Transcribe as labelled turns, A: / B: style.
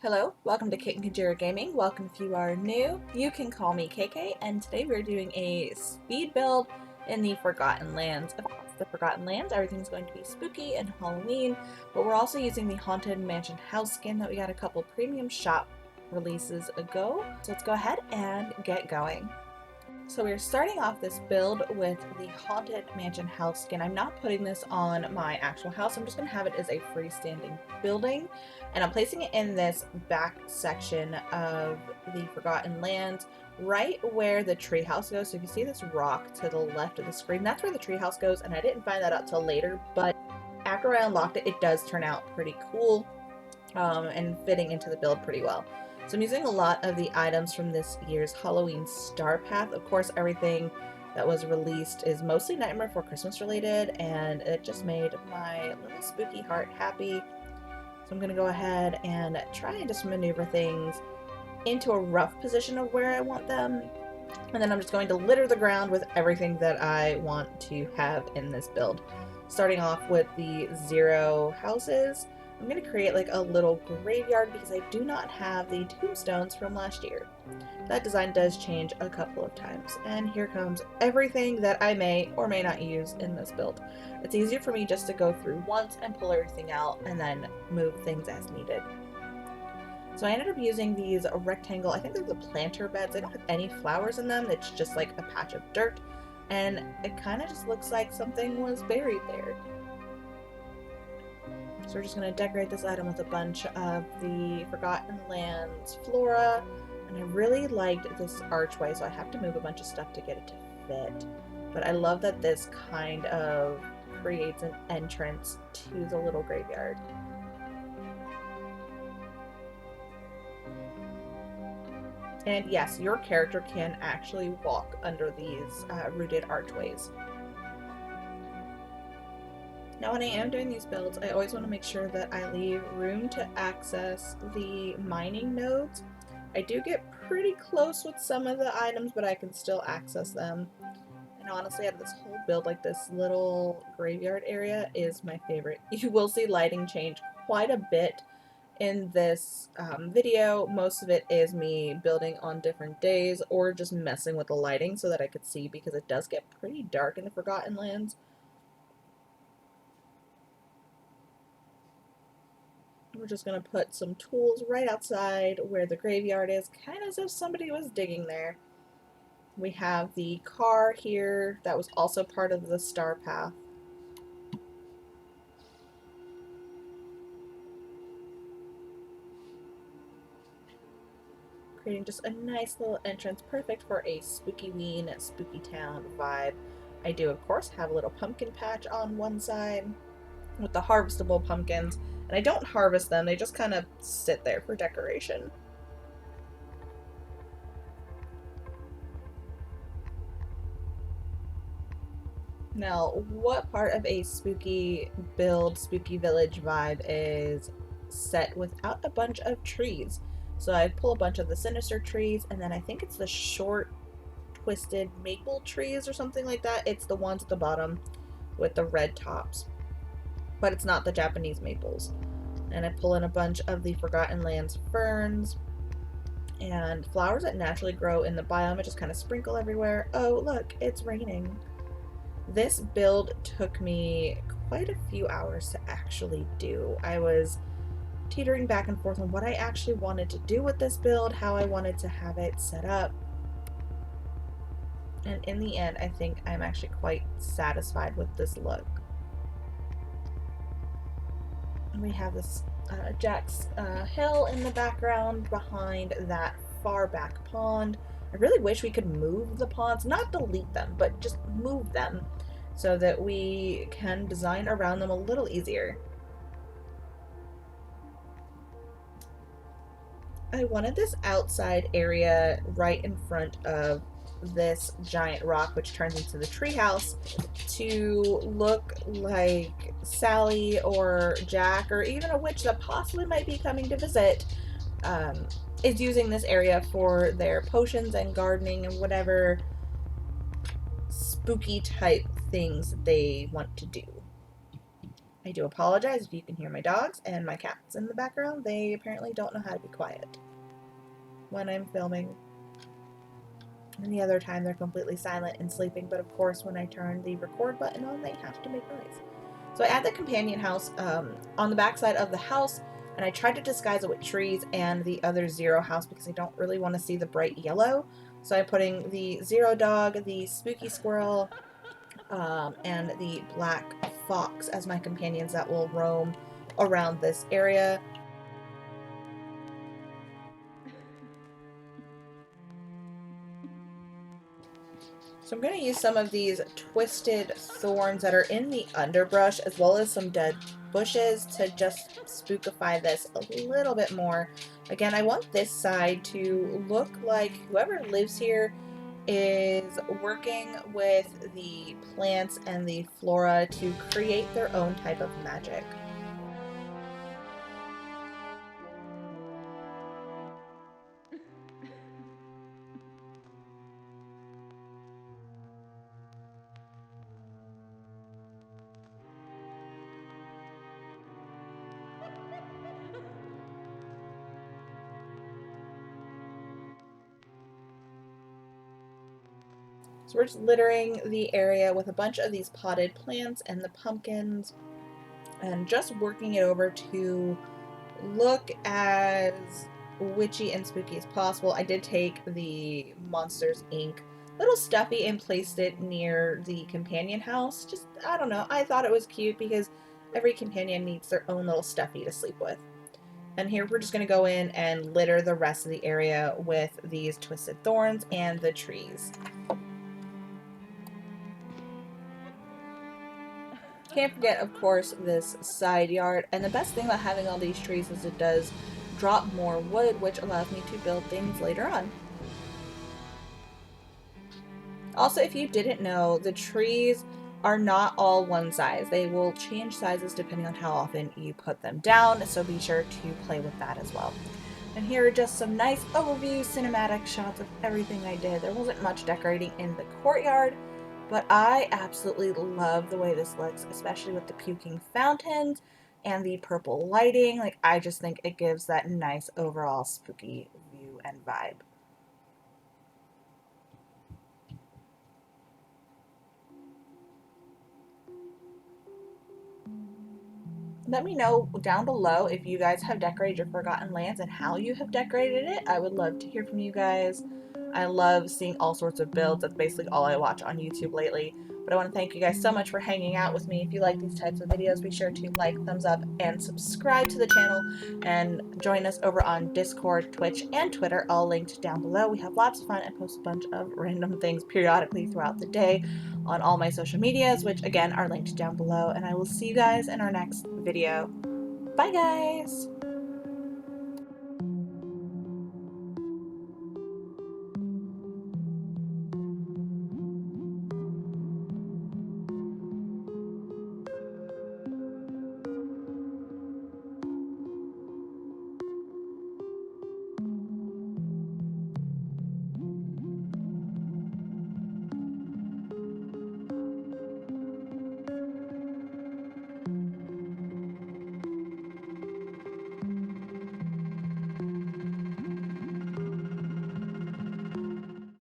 A: Hello, welcome to Kate and Kajira Gaming. Welcome if you are new. You can call me KK, and today we're doing a speed build in the Forgotten Lands. Of course, the Forgotten Lands, everything's going to be spooky and Halloween, but we're also using the Haunted Mansion house skin that we got a couple premium shop releases ago. So let's go ahead and get going. So we're starting off this build with the Haunted Mansion house skin. I'm not putting this on my actual house. I'm just going to have it as a freestanding building. And I'm placing it in this back section of the Forgotten Lands, right where the treehouse goes. So if you see this rock to the left of the screen, that's where the treehouse goes. And I didn't find that out till later, but after I unlocked it, it does turn out pretty cool and fitting into the build pretty well. So I'm using a lot of the items from this year's Halloween Star Path. Of course, everything that was released is mostly Nightmare Before Christmas related, and it just made my little spooky heart happy. So I'm going to go ahead and try and just maneuver things into a rough position of where I want them. And then I'm just going to litter the ground with everything that I want to have in this build. Starting off with the 0 houses. I'm going to create like a little graveyard because I do not have the tombstones from last year. That design does change a couple of times. And here comes everything that I may or may not use in this build. It's easier for me just to go through once and pull everything out and then move things as needed. So I ended up using these rectangle, I think they're the planter beds. They don't have any flowers in them. It's just like a patch of dirt. And it kind of just looks like something was buried there. So we're just going to decorate this item with a bunch of the Forgotten Lands flora. And I really liked this archway, so I have to move a bunch of stuff to get it to fit. But I love that this kind of creates an entrance to the little graveyard. And yes, your character can actually walk under these rooted archways. Now when I am doing these builds, I always want to make sure that I leave room to access the mining nodes. I do get pretty close with some of the items, but I can still access them. And honestly, out of this whole build, like this little graveyard area is my favorite. You will see lighting change quite a bit in this video. Most of it is me building on different days or just messing with the lighting so that I could see, because it does get pretty dark in the Forgotten Lands. We're just going to put some tools right outside where the graveyard is, kind of as if somebody was digging there. We have the car here that was also part of the Star Path. Creating just a nice little entrance, perfect for a spooky-ween, spooky town vibe. I do, of course, have a little pumpkin patch on one side with the harvestable pumpkins. And I don't harvest them, they just kind of sit there for decoration. Now, what part of a spooky build, spooky village vibe is set without a bunch of trees? So I pull a bunch of the sinister trees, and then I think it's the short, twisted maple trees or something like that. It's the ones at the bottom with the red tops. But it's not the Japanese maples. And I pull in a bunch of the Forgotten Lands ferns and flowers that naturally grow in the biome. I just kind of sprinkle everywhere. Oh, look, it's raining. This build took me quite a few hours to actually do. I was teetering back and forth on what I actually wanted to do with this build, how I wanted to have it set up. And in the end, I think I'm actually quite satisfied with this look. We have this Jack's hill in the background behind that far back pond. I really wish we could move the ponds, not delete them, but just move them so that we can design around them a little easier. I wanted this outside area right in front of this giant rock, which turns into the treehouse, to look like Sally or Jack or even a witch that possibly might be coming to visit is using this area for their potions and gardening and whatever spooky type things they want to do. I do apologize if you can hear my dogs and my cats in the background. They apparently don't know how to be quiet when I'm filming. Any other time they're completely silent and sleeping, but of course when I turn the record button on, they have to make noise. So I add the companion house on the back side of the house, and I tried to disguise it with trees and the other Zero house because I don't really want to see the bright yellow. So I'm putting the Zero dog, the spooky squirrel, and the black fox as my companions that will roam around this area. So I'm going to use some of these twisted thorns that are in the underbrush as well as some dead bushes to just spookify this a little bit more. Again, I want this side to look like whoever lives here is working with the plants and the flora to create their own type of magic. So we're just littering the area with a bunch of these potted plants and the pumpkins and just working it over to look as witchy and spooky as possible. I did take the Monsters Inc. little stuffy and placed it near the companion house. Just, I don't know, I thought it was cute because every companion needs their own little stuffy to sleep with. And here we're just going to go in and litter the rest of the area with these twisted thorns and the trees. Can't forget, of course, this side yard. And the best thing about having all these trees is it does drop more wood, which allows me to build things later on. Also, if you didn't know, the trees are not all one size. They will change sizes depending on how often you put them down, so be sure to play with that as well. And here are just some nice overview cinematic shots of everything I did. There wasn't much decorating in the courtyard, but I absolutely love the way this looks, especially with the puking fountains and the purple lighting. Like, I just think it gives that nice overall spooky view and vibe. Let me know down below if you guys have decorated your Forgotten Lands and how you have decorated it. I would love to hear from you guys. I love seeing all sorts of builds. That's basically all I watch on YouTube lately. But I want to thank you guys so much for hanging out with me. If you like these types of videos, be sure to like, thumbs up, and subscribe to the channel. And join us over on Discord, Twitch, and Twitter, all linked down below. We have lots of fun and post a bunch of random things periodically throughout the day on all my social medias, which again are linked down below. And I will see you guys in our next video. Bye guys!